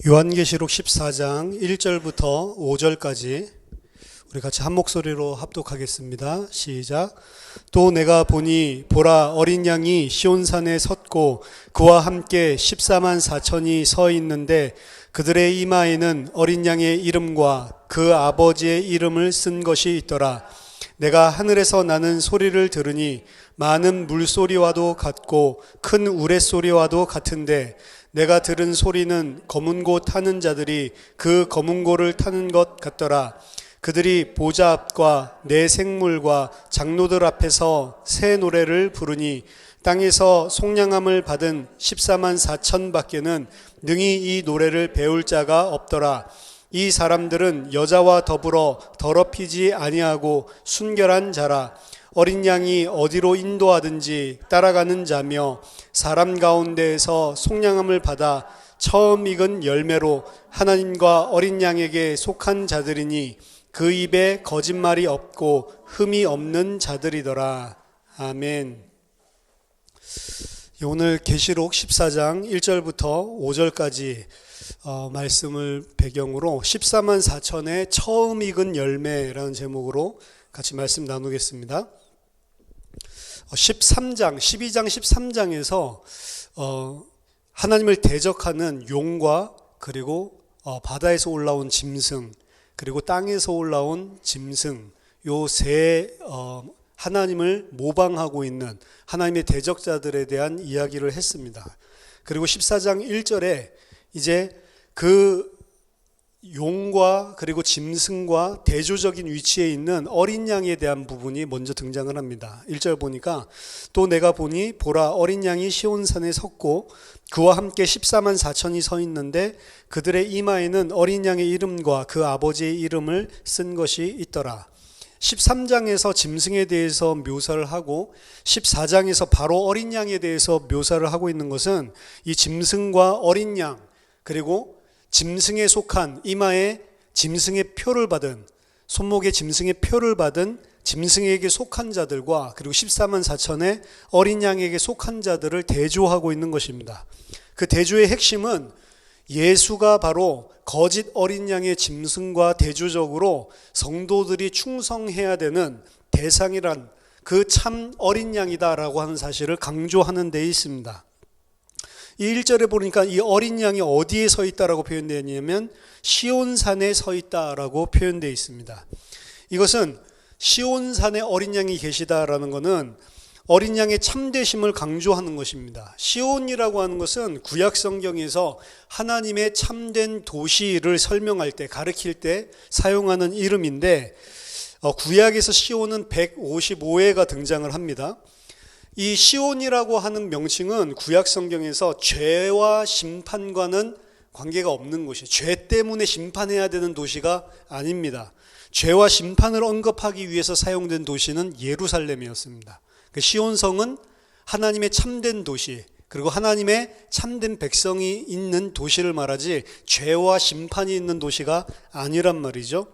요한계시록 14장 1절부터 5절까지 우리 같이 한 목소리로 합독하겠습니다. 시작. 또 내가 보니 보라 어린 양이 시온산에 섰고 그와 함께 14만 4천이 서 있는데 그들의 이마에는 어린 양의 이름과 그 아버지의 이름을 쓴 것이 있더라. 내가 하늘에서 나는 소리를 들으니 많은 물소리와도 같고 큰 우레소리와도 같은데 내가 들은 소리는 검은 고 타는 자들이 그 검은 고를 타는 것 같더라. 그들이 보좌 앞과 내 생물과 장로들 앞에서 새 노래를 부르니 땅에서 속량함을 받은 14만 4천 밖에는 능히 이 노래를 배울 자가 없더라. 이 사람들은 여자와 더불어 더럽히지 아니하고 순결한 자라. 어린 양이 어디로 인도하든지 따라가는 자며 사람 가운데에서 속량함을 받아 처음 익은 열매로 하나님과 어린 양에게 속한 자들이니 그 입에 거짓말이 없고 흠이 없는 자들이더라. 아멘. 오늘 계시록 14장 1절부터 5절까지 말씀을 배경으로 14만 4천의 처음 익은 열매라는 제목으로 같이 말씀 나누겠습니다. 12장 13장에서 하나님을 대적하는 용과 그리고 바다에서 올라온 짐승 그리고 땅에서 올라온 짐승 요 세 하나님을 모방하고 있는 하나님의 대적자들에 대한 이야기를 했습니다. 그리고 14장 1절에 이제 그 용과 그리고 짐승과 대조적인 위치에 있는 어린 양에 대한 부분이 먼저 등장을 합니다. 1절 보니까 또 내가 보니 보라 어린 양이 시온산에 섰고 그와 함께 14만 4천이 서 있는데 그들의 이마에는 어린 양의 이름과 그 아버지의 이름을 쓴 것이 있더라. 13장에서 짐승에 대해서 묘사를 하고 14장에서 바로 어린 양에 대해서 묘사를 하고 있는 것은 이 짐승과 어린 양 그리고 짐승에 속한 이마에 짐승의 표를 받은 손목에 짐승의 표를 받은 짐승에게 속한 자들과 그리고 14만 4천의 어린 양에게 속한 자들을 대조하고 있는 것입니다. 그 대조의 핵심은 예수가 바로 거짓 어린 양의 짐승과 대조적으로 성도들이 충성해야 되는 대상이란 그 참 어린 양이다라고 하는 사실을 강조하는 데 있습니다. 이 1절에 보니까 이 어린 양이 어디에 서 있다라고 표현되어 있냐면 시온산에 서 있다라고 표현되어 있습니다. 이것은 시온산에 어린 양이 계시다라는 것은 어린 양의 참되심을 강조하는 것입니다. 시온이라고 하는 것은 구약 성경에서 하나님의 참된 도시를 설명할 때 가리킬 때 사용하는 이름인데 구약에서 시온은 155회가 등장을 합니다. 이 시온이라고 하는 명칭은 구약 성경에서 죄와 심판과는 관계가 없는 곳이에요. 죄 때문에 심판해야 되는 도시가 아닙니다. 죄와 심판을 언급하기 위해서 사용된 도시는 예루살렘이었습니다. 그 시온성은 하나님의 참된 도시 그리고 하나님의 참된 백성이 있는 도시를 말하지 죄와 심판이 있는 도시가 아니란 말이죠.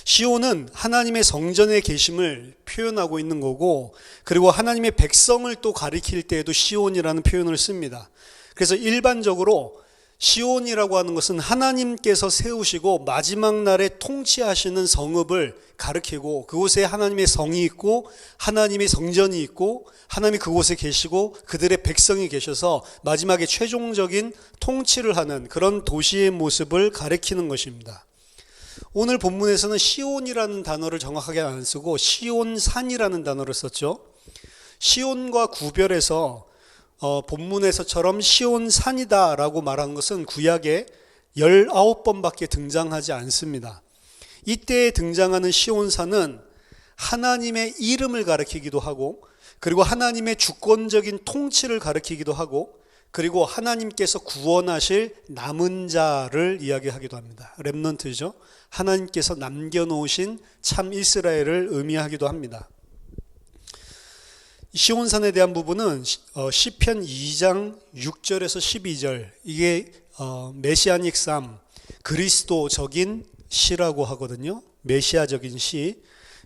시온은 하나님의 성전의 계심을 표현하고 있는 거고 그리고 하나님의 백성을 또 가리킬 때에도 시온이라는 표현을 씁니다. 그래서 일반적으로 시온이라고 하는 것은 하나님께서 세우시고 마지막 날에 통치하시는 성읍을 가리키고 그곳에 하나님의 성이 있고 하나님의 성전이 있고 하나님이 그곳에 계시고 그들의 백성이 계셔서 마지막에 최종적인 통치를 하는 그런 도시의 모습을 가리키는 것입니다. 오늘 본문에서는 시온이라는 단어를 정확하게 안 쓰고 시온산이라는 단어를 썼죠. 시온과 구별해서 본문에서처럼 시온산이다 라고 말하는 것은 구약에 19번밖에 등장하지 않습니다. 이때 등장하는 시온산은 하나님의 이름을 가리키기도 하고 그리고 하나님의 주권적인 통치를 가리키기도 하고 그리고 하나님께서 구원하실 남은 자를 이야기하기도 합니다. 렘넌트죠. 하나님께서 남겨놓으신 참 이스라엘을 의미하기도 합니다. 시온산에 대한 부분은 시편 2장 6절에서 12절 이게 메시아닉 삶 그리스도적인 시라고 하거든요. 메시아적인 시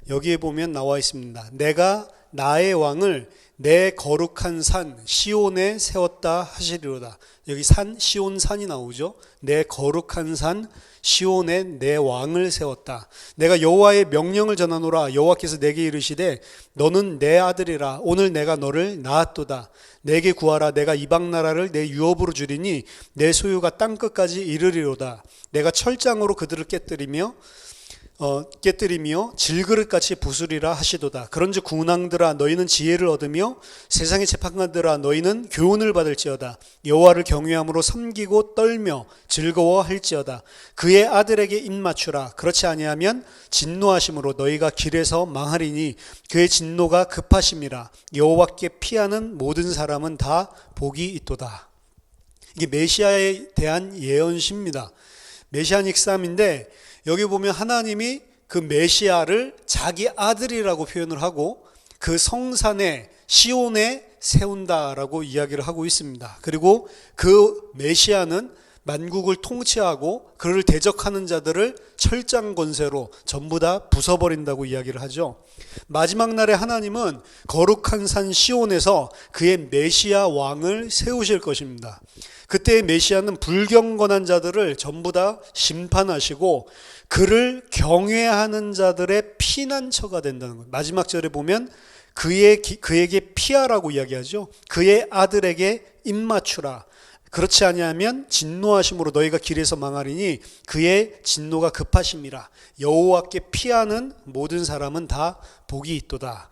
여기에 보면 나와 있습니다. 내가 나의 왕을 내 거룩한 산 시온에 세웠다 하시리로다. 여기 산 시온산이 나오죠. 내 거룩한 산 시온에 내 왕을 세웠다. 내가 여호와의 명령을 전하노라. 여호와께서 내게 이르시되 너는 내 아들이라. 오늘 내가 너를 낳았도다. 내게 구하라. 내가 이방 나라를 내 유업으로 주리니 내 소유가 땅 끝까지 이르리로다. 내가 철장으로 그들을 깨뜨리며 질그릇같이 부수리라 하시도다. 그런즉 군왕들아 너희는 지혜를 얻으며 세상의 재판관들아 너희는 교훈을 받을지어다. 여호와를 경외함으로 섬기고 떨며 즐거워할지어다. 그의 아들에게 입맞추라. 그렇지 아니하면 진노하심으로 너희가 길에서 망하리니 그의 진노가 급하심이라. 여호와께 피하는 모든 사람은 다 복이 있도다. 이게 메시아에 대한 예언시입니다. 메시아닉 쌈인데 여기 보면 하나님이 그 메시아를 자기 아들이라고 표현을 하고 그 성산에 시온에 세운다라고 이야기를 하고 있습니다. 그리고 그 메시아는 만국을 통치하고 그를 대적하는 자들을 철장 권세로 전부 다 부숴버린다고 이야기를 하죠. 마지막 날에 하나님은 거룩한 산 시온에서 그의 메시아 왕을 세우실 것입니다. 그때의 메시아는 불경건한 자들을 전부 다 심판하시고 그를 경외하는 자들의 피난처가 된다는 거예요. 마지막 절에 보면 그에게 피하라고 이야기하죠. 그의 아들에게 입맞추라. 그렇지 아니하면 진노하심으로 너희가 길에서 망하리니 그의 진노가 급하심이라. 여호와께 피하는 모든 사람은 다 복이 있도다.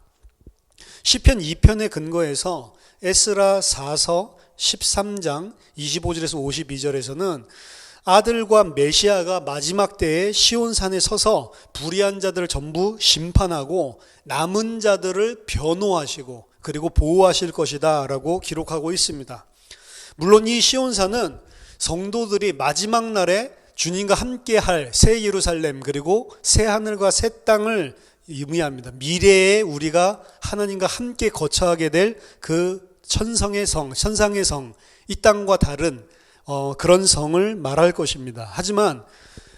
시편 2편에 근거해서 에스라 4서 13장 25절에서 52절에서는 아들과 메시아가 마지막 때에 시온산에 서서 불의한 자들을 전부 심판하고 남은 자들을 변호하시고 그리고 보호하실 것이다 라고 기록하고 있습니다. 물론 이 시온산은 성도들이 마지막 날에 주님과 함께할 새 예루살렘 그리고 새 하늘과 새 땅을 의미합니다. 미래에 우리가 하나님과 함께 거처하게 될 그 천상의 성, 이 땅과 다른 그런 성을 말할 것입니다. 하지만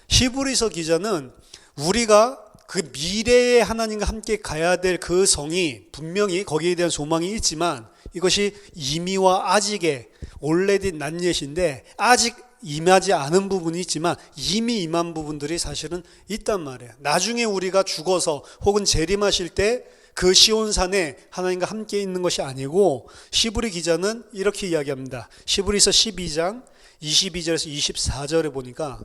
히브리서 기자는 우리가 그 미래에 하나님과 함께 가야 될 그 성이 분명히 거기에 대한 소망이 있지만 이것이 이미와 아직의 already not yet인데 아직 임하지 않은 부분이 있지만 이미 임한 부분들이 사실은 있단 말이에요. 나중에 우리가 죽어서 혹은 재림하실 때 그 시온산에 하나님과 함께 있는 것이 아니고 시브리 기자는 이렇게 이야기합니다. 시브리서 12장 22절에서 24절에 보니까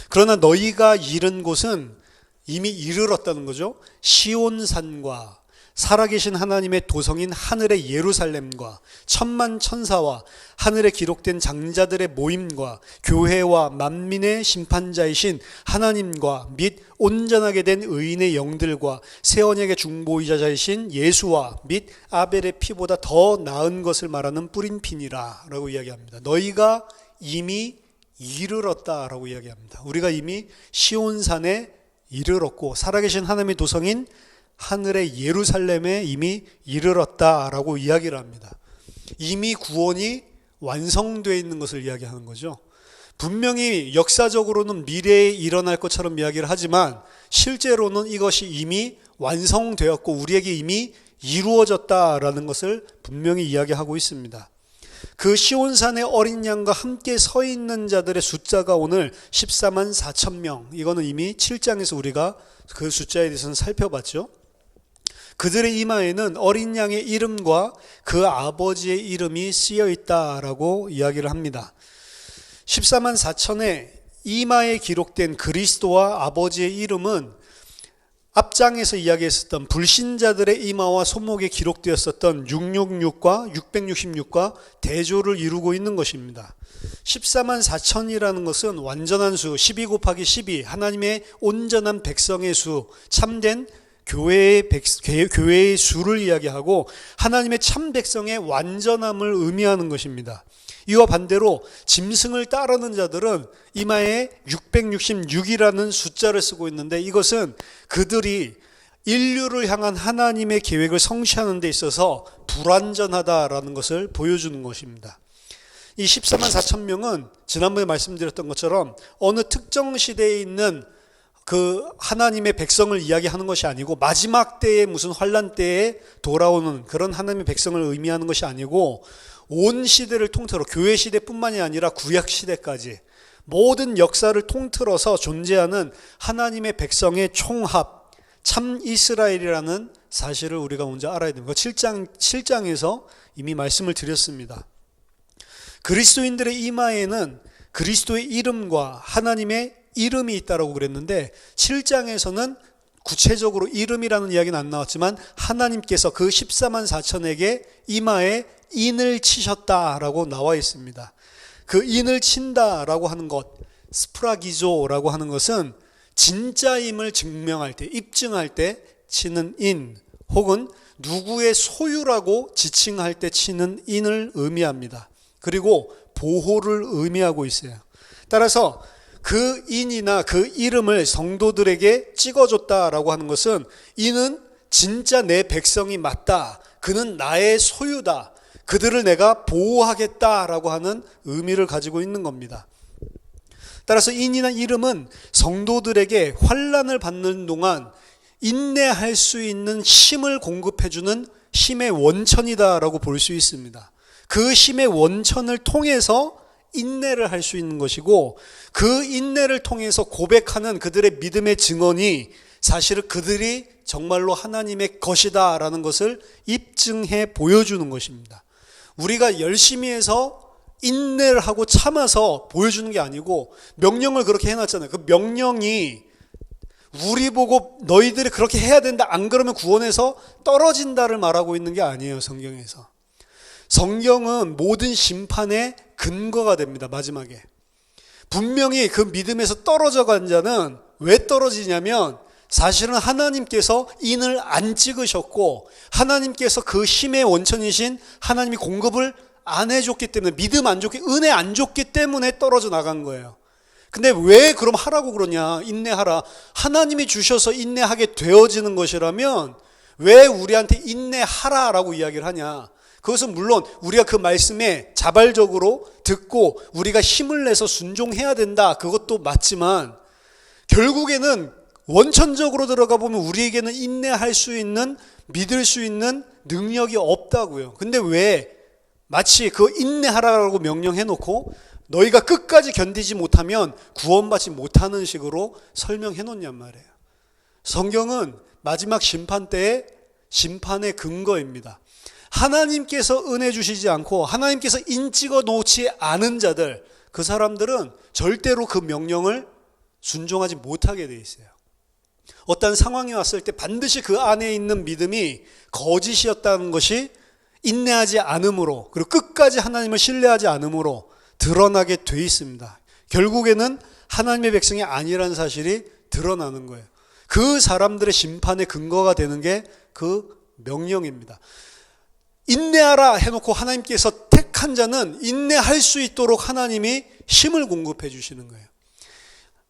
그러나 너희가 이른 곳은 이미 이르렀다는 거죠. 시온산과 살아계신 하나님의 도성인 하늘의 예루살렘과 천만 천사와 하늘에 기록된 장자들의 모임과 교회와 만민의 심판자이신 하나님과 및 온전하게 된 의인의 영들과 새 언약의 중보이자이신 예수와 및 아벨의 피보다 더 나은 것을 말하는 뿌린 피니라 라고 이야기합니다. 너희가 이미 이르렀다 라고 이야기합니다. 우리가 이미 시온산에 이르렀고 살아계신 하나님의 도성인 하늘의 예루살렘에 이미 이르렀다라고 이야기를 합니다. 이미 구원이 완성되어 있는 것을 이야기하는 거죠. 분명히 역사적으로는 미래에 일어날 것처럼 이야기를 하지만 실제로는 이것이 이미 완성되었고 우리에게 이미 이루어졌다라는 것을 분명히 이야기하고 있습니다. 그 시온산의 어린 양과 함께 서 있는 자들의 숫자가 오늘 14만 4천 명. 이거는 이미 7장에서 우리가 그 숫자에 대해서는 살펴봤죠. 그들의 이마에는 어린 양의 이름과 그 아버지의 이름이 쓰여 있다라고 이야기를 합니다. 14만 4천의 이마에 기록된 그리스도와 아버지의 이름은 앞장에서 이야기했었던 불신자들의 이마와 손목에 기록되었었던 666과 666과 대조를 이루고 있는 것입니다. 14만 4천이라는 것은 완전한 수, 12 곱하기 12, 하나님의 온전한 백성의 수, 참된 교회의 수를 이야기하고 하나님의 참 백성의 완전함을 의미하는 것입니다. 이와 반대로 짐승을 따르는 자들은 이마에 666이라는 숫자를 쓰고 있는데 이것은 그들이 인류를 향한 하나님의 계획을 성취하는 데 있어서 불완전하다라는 것을 보여주는 것입니다. 이 14만 4천 명은 지난번에 말씀드렸던 것처럼 어느 특정 시대에 있는 그 하나님의 백성을 이야기하는 것이 아니고 마지막 때에 무슨 환난 때에 돌아오는 그런 하나님의 백성을 의미하는 것이 아니고 온 시대를 통틀어 교회 시대뿐만이 아니라 구약 시대까지 모든 역사를 통틀어서 존재하는 하나님의 백성의 총합, 참 이스라엘이라는 사실을 우리가 먼저 알아야 됩니다. 7장에서 이미 말씀을 드렸습니다. 그리스도인들의 이마에는 그리스도의 이름과 하나님의 이름이 있다라고 그랬는데 7장에서는 구체적으로 이름이라는 이야기는 안 나왔지만 하나님께서 그 14만 4천에게 이마에 인을 치셨다라고 나와 있습니다. 그 인을 친다라고 하는 것, 스프라기조라고 하는 것은 진짜임을 증명할 때, 입증할 때 치는 인, 혹은 누구의 소유라고 지칭할 때 치는 인을 의미합니다. 그리고 보호를 의미하고 있어요. 따라서 그 인이나 그 이름을 성도들에게 찍어줬다라고 하는 것은 이는 진짜 내 백성이 맞다. 그는 나의 소유다. 그들을 내가 보호하겠다라고 하는 의미를 가지고 있는 겁니다. 따라서 인이나 이름은 성도들에게 환난을 받는 동안 인내할 수 있는 힘을 공급해주는 힘의 원천이다라고 볼 수 있습니다. 그 힘의 원천을 통해서 인내를 할 수 있는 것이고 그 인내를 통해서 고백하는 그들의 믿음의 증언이 사실은 그들이 정말로 하나님의 것이다 라는 것을 입증해 보여주는 것입니다. 우리가 열심히 해서 인내를 하고 참아서 보여주는 게 아니고 명령을 그렇게 해놨잖아요. 그 명령이 우리 보고 너희들이 그렇게 해야 된다, 안 그러면 구원에서 떨어진다를 말하고 있는 게 아니에요. 성경에서. 성경은 모든 심판의 근거가 됩니다. 마지막에 분명히 그 믿음에서 떨어져 간 자는 왜 떨어지냐면 사실은 하나님께서 인을 안 찍으셨고 하나님께서 그 힘의 원천이신 하나님이 공급을 안 해줬기 때문에, 믿음 안 줬기, 은혜 안 줬기 때문에 떨어져 나간 거예요. 근데 왜 그럼 하라고 그러냐, 인내하라. 하나님이 주셔서 인내하게 되어지는 것이라면 왜 우리한테 인내하라라고 이야기를 하냐. 그것은 물론 우리가 그 말씀에 자발적으로 듣고 우리가 힘을 내서 순종해야 된다, 그것도 맞지만 결국에는 원천적으로 들어가 보면 우리에게는 인내할 수 있는, 믿을 수 있는 능력이 없다고요. 근데 왜 마치 그 인내하라고 명령해 놓고 너희가 끝까지 견디지 못하면 구원받지 못하는 식으로 설명해 놓냔 말이에요. 성경은 마지막 심판 때의 심판의 근거입니다. 하나님께서 은혜 주시지 않고 하나님께서 인 찍어 놓지 않은 자들, 그 사람들은 절대로 그 명령을 순종하지 못하게 돼 있어요. 어떤 상황이 왔을 때 반드시 그 안에 있는 믿음이 거짓이었다는 것이 인내하지 않음으로, 그리고 끝까지 하나님을 신뢰하지 않음으로 드러나게 돼 있습니다. 결국에는 하나님의 백성이 아니라는 사실이 드러나는 거예요. 그 사람들의 심판의 근거가 되는 게 그 명령입니다. 인내하라 해놓고 하나님께서 택한 자는 인내할 수 있도록 하나님이 힘을 공급해 주시는 거예요.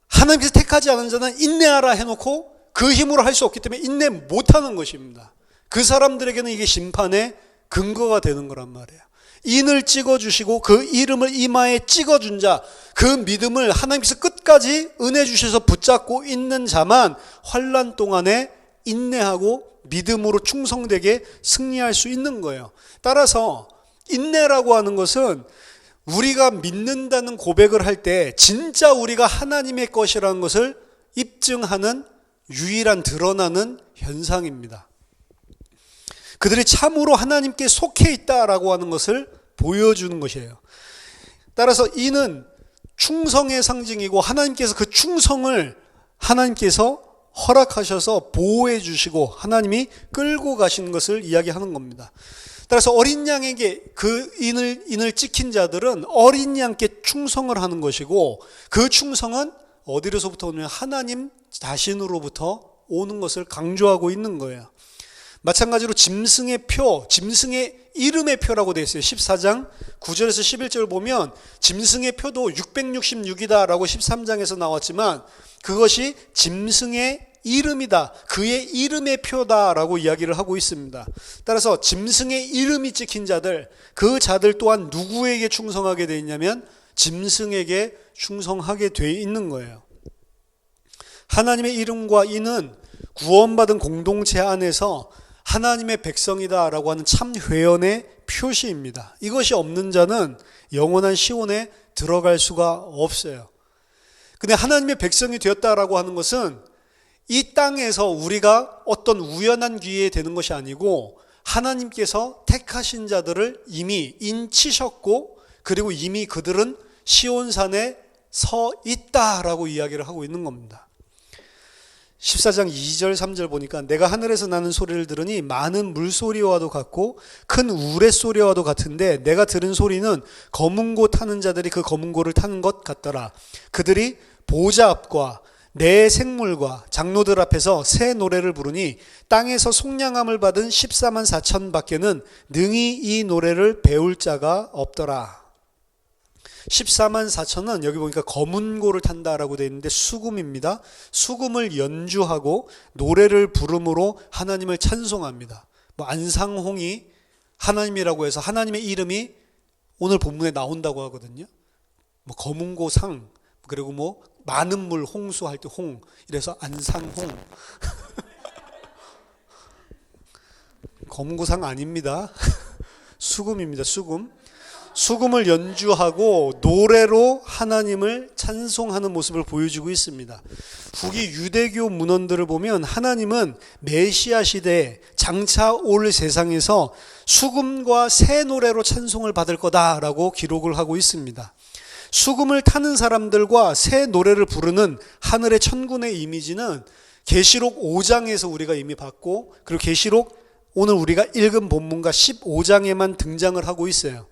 하나님께서 택하지 않은 자는 인내하라 해놓고 그 힘으로 할 수 없기 때문에 인내 못하는 것입니다. 그 사람들에게는 이게 심판의 근거가 되는 거란 말이에요. 인을 찍어주시고 그 이름을 이마에 찍어준 자, 그 믿음을 하나님께서 끝까지 은혜 주셔서 붙잡고 있는 자만 환난 동안에 인내하고 믿음으로 충성되게 승리할 수 있는 거예요. 따라서 인내라고 하는 것은 우리가 믿는다는 고백을 할 때 진짜 우리가 하나님의 것이라는 것을 입증하는 유일한 드러나는 현상입니다. 그들이 참으로 하나님께 속해 있다라고 하는 것을 보여주는 것이에요. 따라서 이는 충성의 상징이고 하나님께서 그 충성을 하나님께서 허락하셔서 보호해 주시고 하나님이 끌고 가시는 것을 이야기하는 겁니다. 따라서 어린 양에게 그 인을 찍힌 자들은 어린 양께 충성을 하는 것이고 그 충성은 어디로서부터 오냐면 하나님 자신으로부터 오는 것을 강조하고 있는 거예요. 마찬가지로 짐승의 표, 짐승의 이름의 표라고 되어 있어요. 14장 9절에서 11절 보면 짐승의 표도 666이다 라고 13장에서 나왔지만 그것이 짐승의 이름이다, 그의 이름의 표다라고 이야기를 하고 있습니다. 따라서 짐승의 이름이 찍힌 자들, 그 자들 또한 누구에게 충성하게 되어 있냐면 짐승에게 충성하게 되어 있는 거예요. 하나님의 이름과 이는 구원받은 공동체 안에서 하나님의 백성이다라고 하는 참 회원의 표시입니다. 이것이 없는 자는 영원한 시온에 들어갈 수가 없어요. 근데 하나님의 백성이 되었다라고 하는 것은 이 땅에서 우리가 어떤 우연한 기회에 되는 것이 아니고 하나님께서 택하신 자들을 이미 인치셨고 그리고 이미 그들은 시온산에 서 있다라고 이야기를 하고 있는 겁니다. 14장 2절 3절 보니까 내가 하늘에서 나는 소리를 들으니 많은 물소리와도 같고 큰 우레소리와도 같은데 내가 들은 소리는 검은 고 타는 자들이 그 검은 고를 타는 것 같더라. 그들이 보좌 앞과 내 생물과 장로들 앞에서 새 노래를 부르니 땅에서 속량함을 받은 14만 4천 밖에는 능히 이 노래를 배울 자가 없더라. 14만 4천은 여기 보니까 검은 고를 탄다라고 되어 있는데 수금입니다. 수금을 연주하고 노래를 부름으로 하나님을 찬송합니다. 안상홍이 하나님이라고 해서 하나님의 이름이 오늘 본문에 나온다고 하거든요. 검은 고상 그리고 많은 물 홍수할 때 홍 이래서 안상홍 검은 고상 아닙니다. 수금입니다. 수금을 연주하고 노래로 하나님을 찬송하는 모습을 보여주고 있습니다. 후기 유대교 문헌들을 보면 하나님은 메시아 시대에 장차 올 세상에서 수금과 새 노래로 찬송을 받을 거다라고 기록을 하고 있습니다. 수금을 타는 사람들과 새 노래를 부르는 하늘의 천군의 이미지는 계시록 5장에서 우리가 이미 봤고 그리고 계시록 오늘 우리가 읽은 본문과 15장에만 등장을 하고 있어요.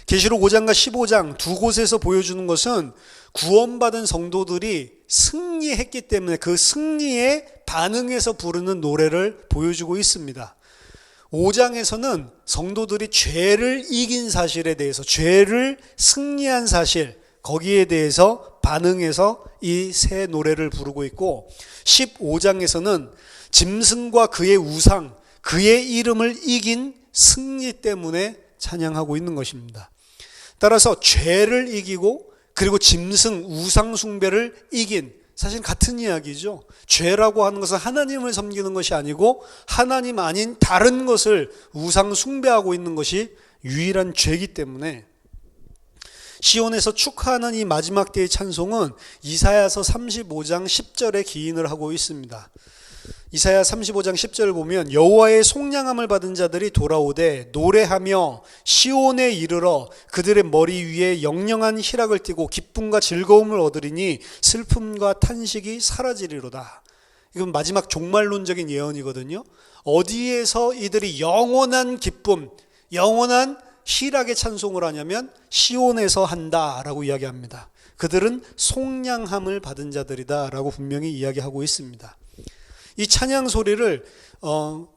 계시록 5장과 15장 두 곳에서 보여주는 것은 구원받은 성도들이 승리했기 때문에 그 승리에 반응해서 부르는 노래를 보여주고 있습니다. 5장에서는 성도들이 죄를 이긴 사실에 대해서 죄를 승리한 사실 거기에 대해서 반응해서 이 새 노래를 부르고 있고 15장에서는 짐승과 그의 우상 그의 이름을 이긴 승리 때문에 찬양하고 있는 것입니다. 따라서 죄를 이기고 그리고 짐승 우상 숭배를 이긴 사실 같은 이야기죠. 죄라고 하는 것은 하나님을 섬기는 것이 아니고 하나님 아닌 다른 것을 우상 숭배하고 있는 것이 유일한 죄이기 때문에 시온에서 축하하는 이 마지막 때의 찬송은 이사야서 35장 10절에 기인을 하고 있습니다. 이사야 35장 10절을 보면 여호와의 속량함을 받은 자들이 돌아오되 노래하며 시온에 이르러 그들의 머리 위에 영영한 희락을 띠고 기쁨과 즐거움을 얻으리니 슬픔과 탄식이 사라지리로다. 이건 마지막 종말론적인 예언이거든요. 어디에서 이들이 영원한 기쁨, 영원한 희락의 찬송을 하냐면 시온에서 한다라고 이야기합니다. 그들은 속량함을 받은 자들이다 라고 분명히 이야기하고 있습니다. 이 찬양 소리를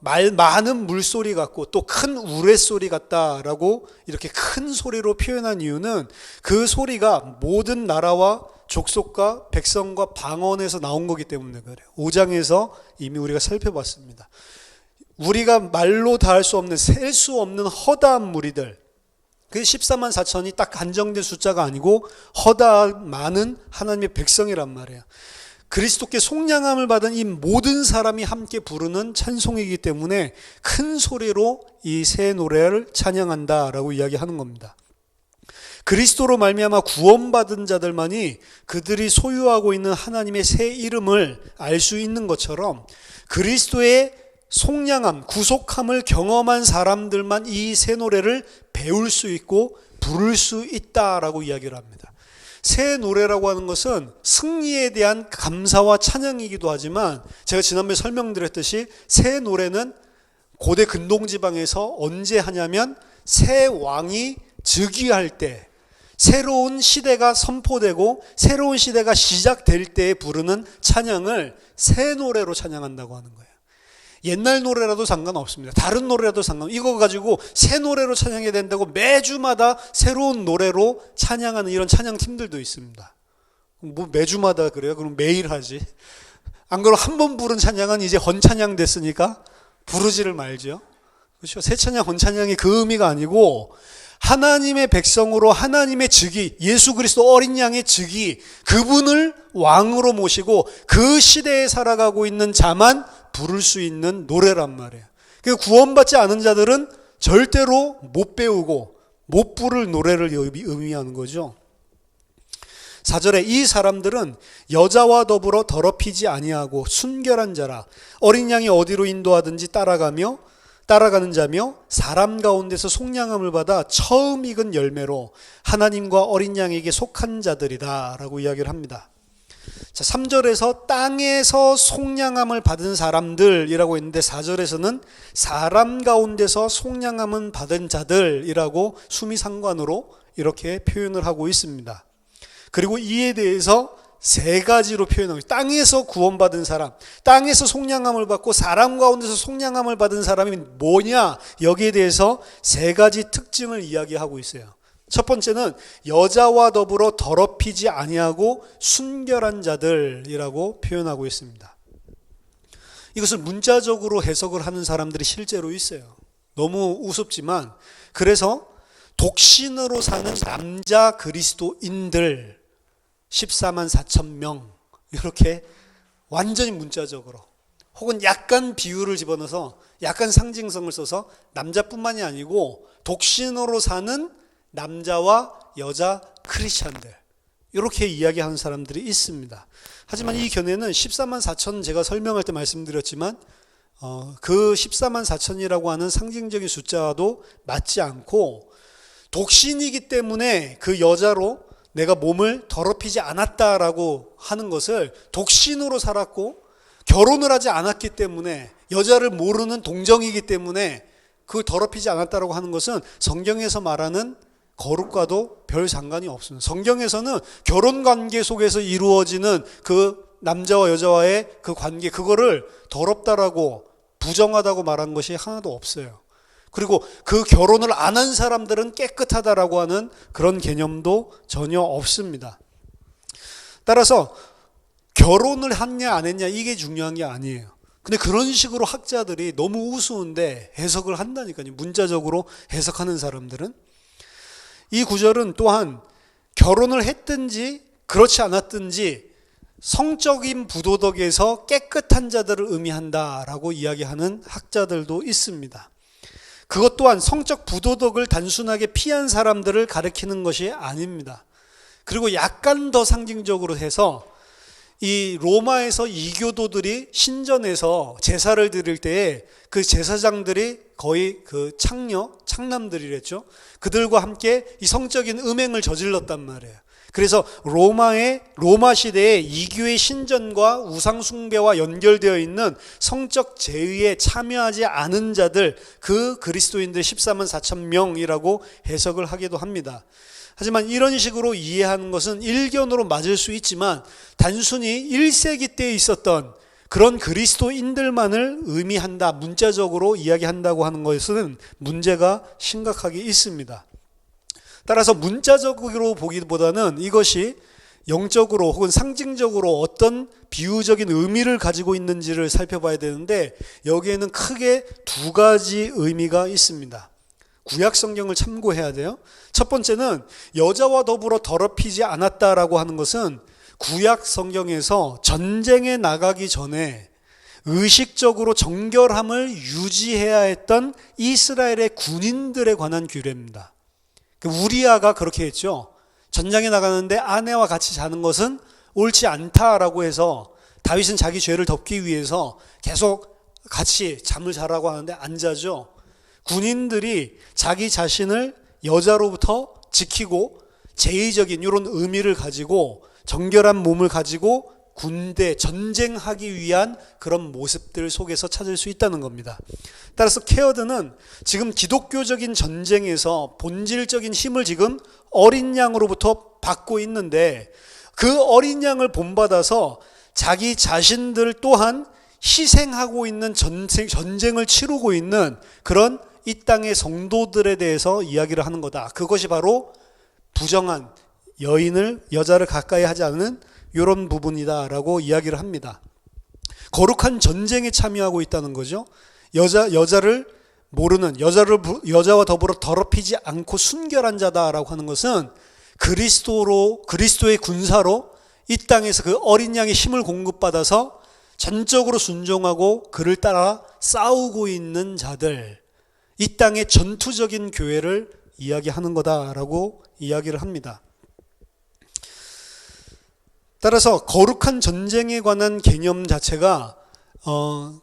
많은 물소리 같고 또 큰 우레소리 같다라고 이렇게 큰 소리로 표현한 이유는 그 소리가 모든 나라와 족속과 백성과 방언에서 나온 거기 때문에 그래요. 5장에서 이미 우리가 살펴봤습니다. 우리가 말로 다 할 수 없는 셀 수 없는 허다한 무리들 그 14만 4천이 딱 한정된 숫자가 아니고 허다한 많은 하나님의 백성이란 말이에요. 그리스도께 속량함을 받은 이 모든 사람이 함께 부르는 찬송이기 때문에 큰 소리로 이 새 노래를 찬양한다라고 이야기하는 겁니다. 그리스도로 말미암아 구원받은 자들만이 그들이 소유하고 있는 하나님의 새 이름을 알 수 있는 것처럼 그리스도의 속량함, 구속함을 경험한 사람들만 이 새 노래를 배울 수 있고 부를 수 있다라고 이야기를 합니다. 새 노래라고 하는 것은 승리에 대한 감사와 찬양이기도 하지만 제가 지난번에 설명드렸듯이 새 노래는 고대 근동지방에서 언제 하냐면 새 왕이 즉위할 때 새로운 시대가 선포되고 새로운 시대가 시작될 때에 부르는 찬양을 새 노래로 찬양한다고 하는 거예요. 옛날 노래라도 상관없습니다. 다른 노래라도 상관없습니다. 이거 가지고 새 노래로 찬양해야 된다고 매주마다 새로운 노래로 찬양하는 이런 찬양팀들도 있습니다. 뭐 매주마다 그래요? 그럼 매일 하지. 안 그러면 한 번 부른 찬양은 이제 헌찬양 됐으니까 부르지를 말죠. 그렇죠? 새 찬양, 헌찬양이 그 의미가 아니고 하나님의 백성으로 하나님의 즉위, 예수 그리스도 어린 양의 즉위, 그분을 왕으로 모시고 그 시대에 살아가고 있는 자만 부를 수 있는 노래란 말이에요. 그 구원받지 않은 자들은 절대로 못 배우고 못 부를 노래를 의미하는 거죠. 4절에 이 사람들은 여자와 더불어 더럽히지 아니하고 순결한 자라, 어린 양이 어디로 인도하든지 따라가는 자며 사람 가운데서 속량함을 받아 처음 익은 열매로 하나님과 어린 양에게 속한 자들이다 라고 이야기를 합니다. 자, 3절에서 땅에서 속량함을 받은 사람들이라고 했는데 4절에서는 사람 가운데서 속량함을 받은 자들이라고 수미상관으로 이렇게 표현을 하고 있습니다. 그리고 이에 대해서 세 가지로 표현합니다. 땅에서 구원받은 사람, 땅에서 속량함을 받고 사람 가운데서 속량함을 받은 사람이 뭐냐, 여기에 대해서 세 가지 특징을 이야기하고 있어요. 첫 번째는 여자와 더불어 더럽히지 아니하고 순결한 자들이라고 표현하고 있습니다. 이것을 문자적으로 해석을 하는 사람들이 실제로 있어요. 너무 우습지만, 그래서 독신으로 사는 남자 그리스도인들 14만 4천 명, 이렇게 완전히 문자적으로 혹은 약간 비유를 집어넣어서 약간 상징성을 써서 남자뿐만이 아니고 독신으로 사는 남자와 여자 크리스찬들, 이렇게 이야기하는 사람들이 있습니다. 하지만 이 견해는 14만 4천 제가 설명할 때 말씀드렸지만 그 14만 4천이라고 하는 상징적인 숫자와도 맞지 않고, 독신이기 때문에 그 여자로 내가 몸을 더럽히지 않았다라고 하는 것을 독신으로 살았고 결혼을 하지 않았기 때문에, 여자를 모르는 동정이기 때문에 그 더럽히지 않았다라고 하는 것은 성경에서 말하는 거룩과도 별 상관이 없습니다. 성경에서는 결혼 관계 속에서 이루어지는 그 남자와 여자와의 그 관계, 그거를 더럽다라고 부정하다고 말한 것이 하나도 없어요. 그리고 그 결혼을 안 한 사람들은 깨끗하다라고 하는 그런 개념도 전혀 없습니다. 따라서 결혼을 했냐 안 했냐 이게 중요한 게 아니에요. 근데 그런 식으로 학자들이 너무 우스운데 해석을 한다니까요. 문자적으로 해석하는 사람들은. 이 구절은 또한 결혼을 했든지 그렇지 않았든지 성적인 부도덕에서 깨끗한 자들을 의미한다라고 이야기하는 학자들도 있습니다. 그것 또한 성적 부도덕을 단순하게 피한 사람들을 가리키는 것이 아닙니다. 그리고 약간 더 상징적으로 해서 이 로마에서 이교도들이 신전에서 제사를 드릴 때에 그 제사장들이 거의 그 창남들이랬죠. 그들과 함께 이 성적인 음행을 저질렀단 말이에요. 그래서 로마 시대에 이교의 신전과 우상 숭배와 연결되어 있는 성적 제의에 참여하지 않은 자들, 그 그리스도인들 14만 4천 명이라고 해석을 하기도 합니다. 하지만 이런 식으로 이해하는 것은 일견으로 맞을 수 있지만 단순히 1세기 때에 있었던 그런 그리스도인들만을 의미한다, 문자적으로 이야기한다고 하는 것은 문제가 심각하게 있습니다. 따라서 문자적으로 보기보다는 이것이 영적으로 혹은 상징적으로 어떤 비유적인 의미를 가지고 있는지를 살펴봐야 되는데, 여기에는 크게 두 가지 의미가 있습니다. 구약 성경을 참고해야 돼요. 첫 번째는 여자와 더불어 더럽히지 않았다라고 하는 것은 구약 성경에서 전쟁에 나가기 전에 의식적으로 정결함을 유지해야 했던 이스라엘의 군인들에 관한 규례입니다. 우리아가 그렇게 했죠. 전장에 나가는데 아내와 같이 자는 것은 옳지 않다라고 해서 다윗은 자기 죄를 덮기 위해서 계속 같이 잠을 자라고 하는데 안 자죠. 군인들이 자기 자신을 여자로부터 지키고 제의적인 이런 의미를 가지고 정결한 몸을 가지고 군대, 전쟁하기 위한 그런 모습들 속에서 찾을 수 있다는 겁니다. 따라서 케어드는 지금 기독교적인 전쟁에서 본질적인 힘을 지금 어린 양으로부터 받고 있는데, 그 어린 양을 본받아서 자기 자신들 또한 희생하고 있는 전쟁을 치르고 있는 그런 이 땅의 성도들에 대해서 이야기를 하는 거다. 그것이 바로 부정한 여자를 가까이 하지 않는 이런 부분이다라고 이야기를 합니다. 거룩한 전쟁에 참여하고 있다는 거죠. 여자를 모르는 여자와 더불어 더럽히지 않고 순결한 자다라고 하는 것은 그리스도의 군사로 이 땅에서 그 어린 양의 힘을 공급받아서 전적으로 순종하고 그를 따라 싸우고 있는 자들, 이 땅의 전투적인 교회를 이야기하는 거다라고 이야기를 합니다. 따라서 거룩한 전쟁에 관한 개념 자체가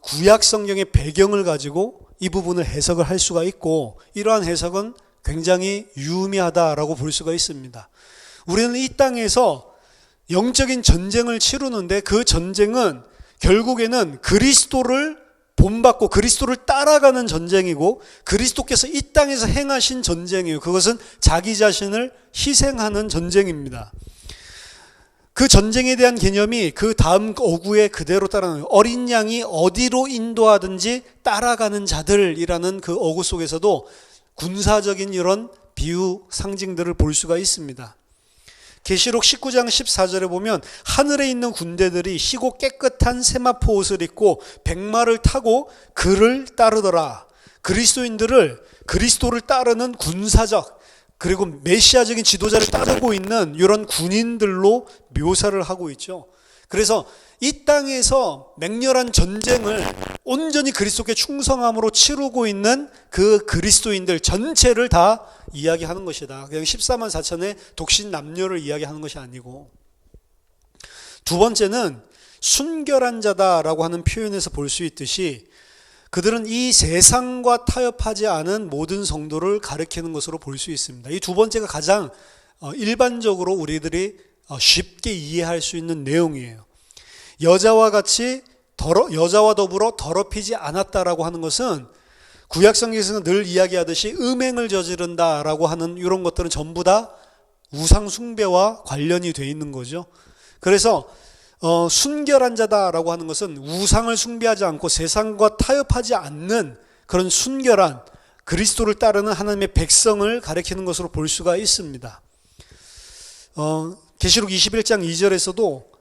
구약 성경의 배경을 가지고 이 부분을 해석을 할 수가 있고, 이러한 해석은 굉장히 유의미하다라고 볼 수가 있습니다. 우리는 이 땅에서 영적인 전쟁을 치르는데 그 전쟁은 결국에는 그리스도를 본받고 그리스도를 따라가는 전쟁이고, 그리스도께서 이 땅에서 행하신 전쟁이에요. 그것은 자기 자신을 희생하는 전쟁입니다. 그 전쟁에 대한 개념이 그 다음 어구에 그대로 따라가는, 어린 양이 어디로 인도하든지 따라가는 자들이라는 그 어구 속에서도 군사적인 이런 비유 상징들을 볼 수가 있습니다. 계시록 19장 14절에 보면 하늘에 있는 군대들이 희고 깨끗한 세마포 옷을 입고 백마를 타고 그를 따르더라. 그리스도를 따르는 군사적 그리고 메시아적인 지도자를 따르고 있는 이런 군인들로 묘사를 하고 있죠. 그래서 이 땅에서 맹렬한 전쟁을 온전히 그리스도께 충성함으로 치르고 있는 그 그리스도인들 전체를 다 이야기하는 것이다. 그냥 14만 4천의 독신 남녀를 이야기하는 것이 아니고, 두 번째는 순결한 자다라고 하는 표현에서 볼 수 있듯이 그들은 이 세상과 타협하지 않은 모든 성도를 가리키는 것으로 볼 수 있습니다. 이 두 번째가 가장 일반적으로 우리들이 쉽게 이해할 수 있는 내용이에요. 여자와 더불어 더럽히지 않았다라고 하는 것은 구약 성경에서는 늘 이야기하듯이 음행을 저지른다라고 하는 이런 것들은 전부 다 우상 숭배와 관련이 돼 있는 거죠. 그래서 순결한 자다라고 하는 것은 우상을 숭배하지 않고 세상과 타협하지 않는 그런 순결한 그리스도를 따르는 하나님의 백성을 가리키는 것으로 볼 수가 있습니다. 계시록 21장 2절에서도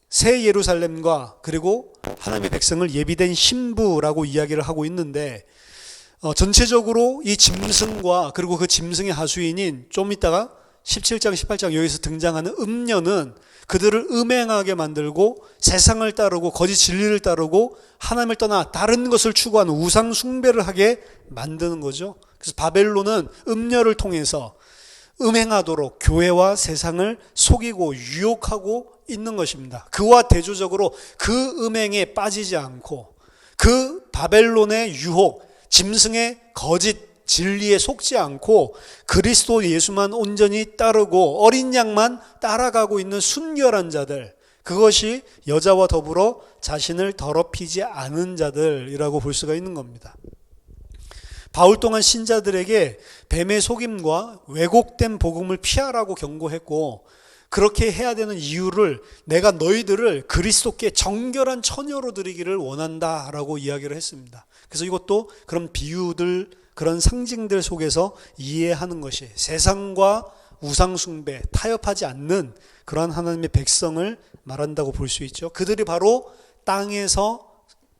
새 예루살렘과 그리고 하나님의 백성을 예비된 신부라고 이야기를 하고 있는데, 전체적으로 이 짐승과 그리고 그 짐승의 하수인인 좀 이따가 17장 18장 여기서 등장하는 음녀는 그들을 음행하게 만들고 세상을 따르고 거짓 진리를 따르고 하나님을 떠나 다른 것을 추구하는 우상 숭배를 하게 만드는 거죠. 그래서 바벨론은 음녀를 통해서 음행하도록 교회와 세상을 속이고 유혹하고 있는 것입니다. 그와 대조적으로 그 음행에 빠지지 않고 그 바벨론의 유혹, 짐승의 거짓 진리에 속지 않고 그리스도 예수만 온전히 따르고 어린 양만 따라가고 있는 순결한 자들, 그것이 여자와 더불어 자신을 더럽히지 않은 자들이라고 볼 수가 있는 겁니다. 바울 또한 신자들에게 뱀의 속임과 왜곡된 복음을 피하라고 경고했고, 그렇게 해야 되는 이유를 내가 너희들을 그리스도께 정결한 처녀로 드리기를 원한다라고 이야기를 했습니다. 그래서 이것도 그런 비유들, 그런 상징들 속에서 이해하는 것이 세상과 우상숭배, 타협하지 않는 그러한 하나님의 백성을 말한다고 볼 수 있죠. 그들이 바로 땅에서